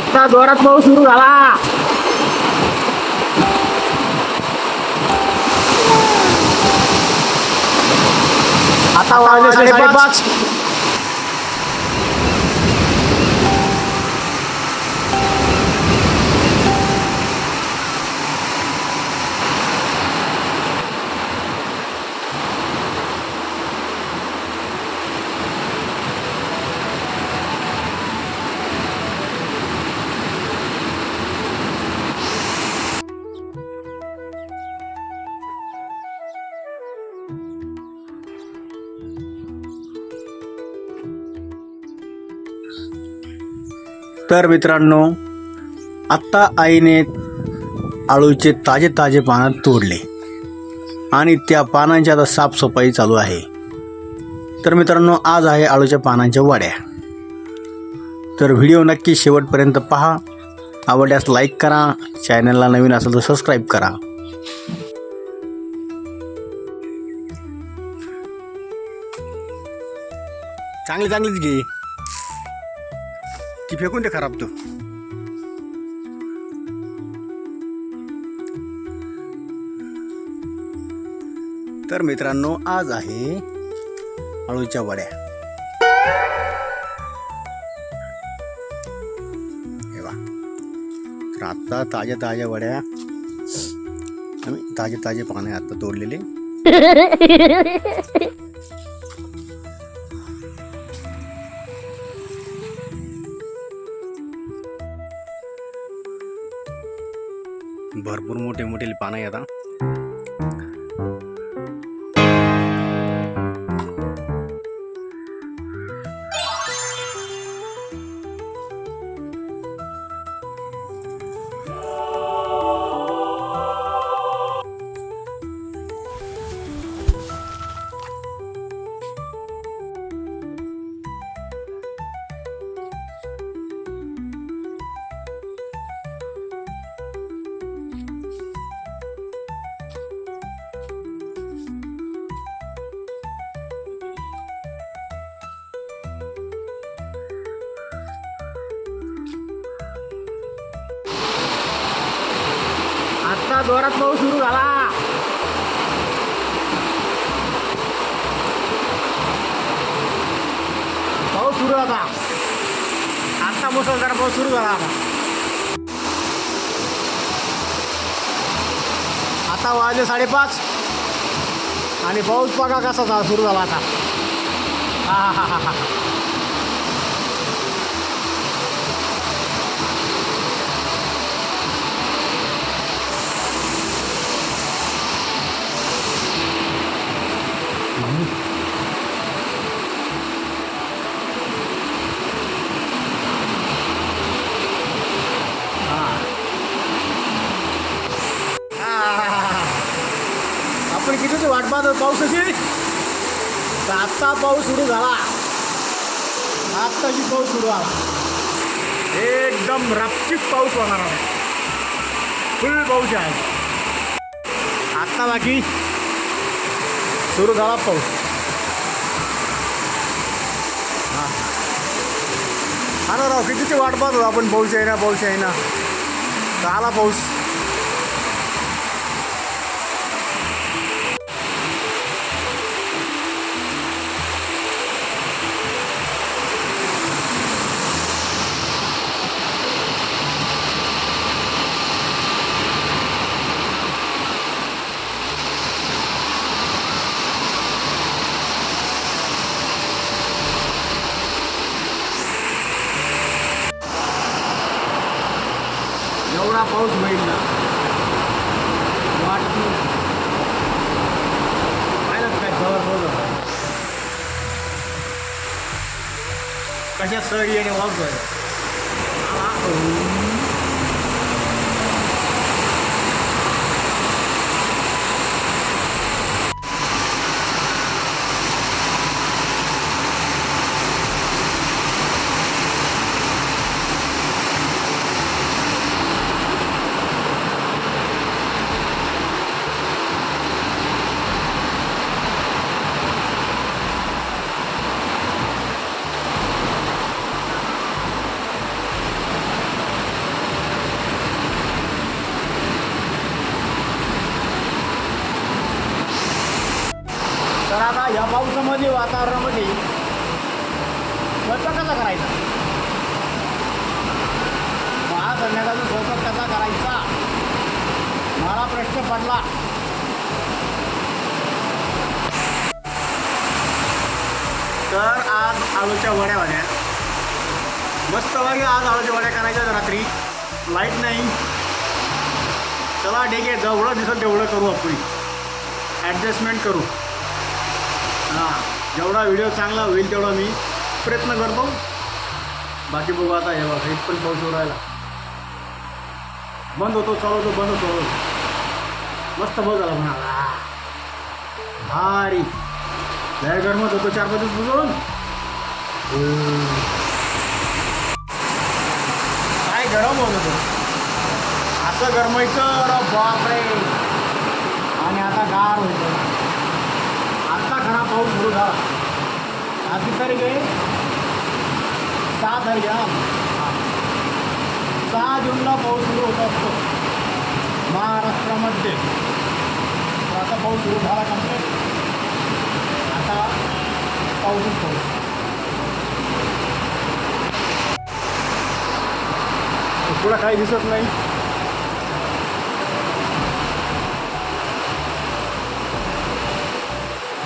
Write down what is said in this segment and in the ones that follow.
आता जोरात पाऊस सुरू झाला. आता वाजले 5:30. तर मित्रांनो, आत्ता आईने आळूचे ताजे ताजे पानं तोडले आणि त्या पानांची आता साफसफाई चालू आहे. तर मित्रांनो, आज आहे आळूच्या पानांच्या वड्या. तर व्हिडिओ नक्की शेवटपर्यंत पहा. आवडल्यास लाईक करा, चॅनलला नवीन असेल तर सबस्क्राईब करा. चांगलीच घे, ती फेकून दे खराब तू. तर मित्रांनो, आज आहे आळूच्या वड्या. हे बघा, तर आता ताज्या वड्या आम्ही ताजे पाने आता तोडलेले. भरपूर मोठे पानं आहे आता. आता जोरात पाऊस सुरू झाला. पाऊस सुरू आता. आता मुसळधार पाऊस सुरू झाला. आता वाजले 5:30 आणि पाऊस बघा कसा सुरू झाला आता. हा. आपण कितीची वाट पाहतो पावसाची. तर आत्ता पाऊस सुरू झाला. आत्ताची पाऊस सुरू झाला. एकदम रापचिक पाऊस होणार आहे. फुल पाऊस आहे आत्ता. बाकी सुरू झाला पाऊस. हा ना राव, कितीची वाट पाहतो आपण. पाऊस आहे ना. तर आला पाऊस. एवढा पाऊस होईल ना वाट काय खबर पाऊस कशा सरी आणि वाजतोय. आता या पावसामध्ये वातावरणामध्ये स्वयंपाक कसा करायचा? हा संध्याकाळचा स्वयंपाक कसा करायचा मला प्रश्न पडला. तर आज आलूच्या वड्या होत्या मस्तपैकी. आज आलूच्या वड्या करायच्या रात्री. लाईट नाही. चला ठीक आहे, जेवढं दिसेल तेवढं करू आपण, ॲडजस्टमेंट करू. हां, जेवढा व्हिडिओ चांगला होईल तेवढा मी प्रयत्न करतो. बाकी बघू आता. हे बघा इथं पण पाऊस येऊ राहिला. बंद होतो चालू होतो, बंद होतो. मस्त पाऊस झाला म्हणा. भारी लय गरमत होतो 4-5 दिवस बुजून. काय गरम होत होतं. असं गरमायचं अरे बापरे. आणि आता गार होतं. आता खरा पाऊस सुरू झाला. आज किती तारीख आहे? 6 तारीख आहे. 6 जूनला पाऊस सुरू होत असतो महाराष्ट्रामध्ये. तर आता पाऊस सुरू झाला कंप्लीट. आता पाऊसच पाऊस. पुढं काही दिसत नाही.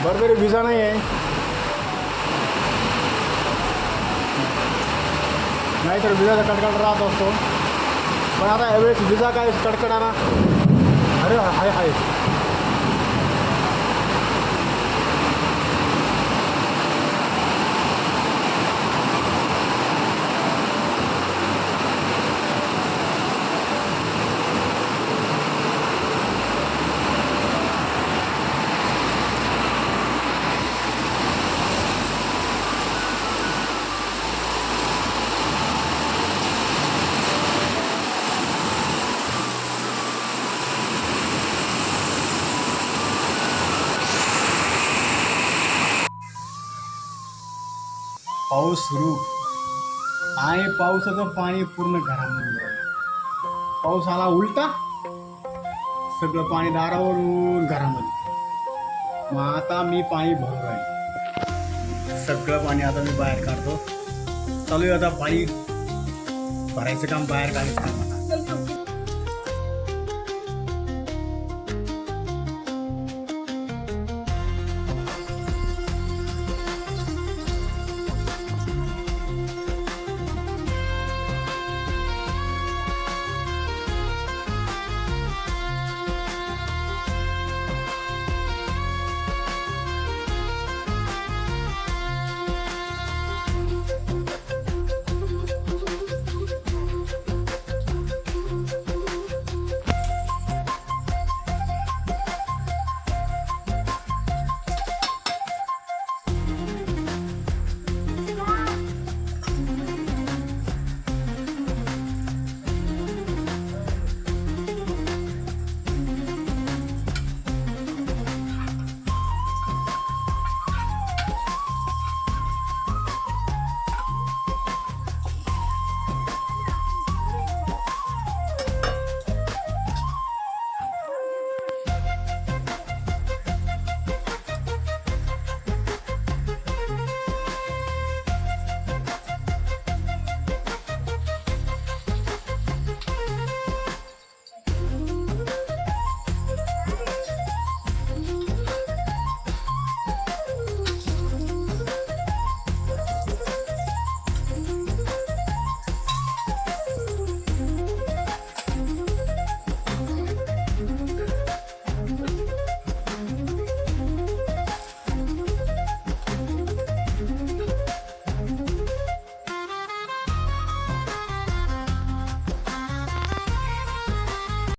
बरं तरी विजा नाही आहे. नाहीतर विजाचा कडकड राहत असतो. पण आता यावेळेस विजा काय कडकडाना. अरे हाय हाय. पाऊस सुरू आणि पावसाचं पाणी पूर्ण घरामध्ये. पाऊस आला उलटा, सगळं पाणी दारावरून घरामध्ये. मग आता मी पाणी भरू राहील. सगळं पाणी आता मी बाहेर काढतो. चालू आहे आता पाणी भरायचं काम, बाहेर काढायचं काम.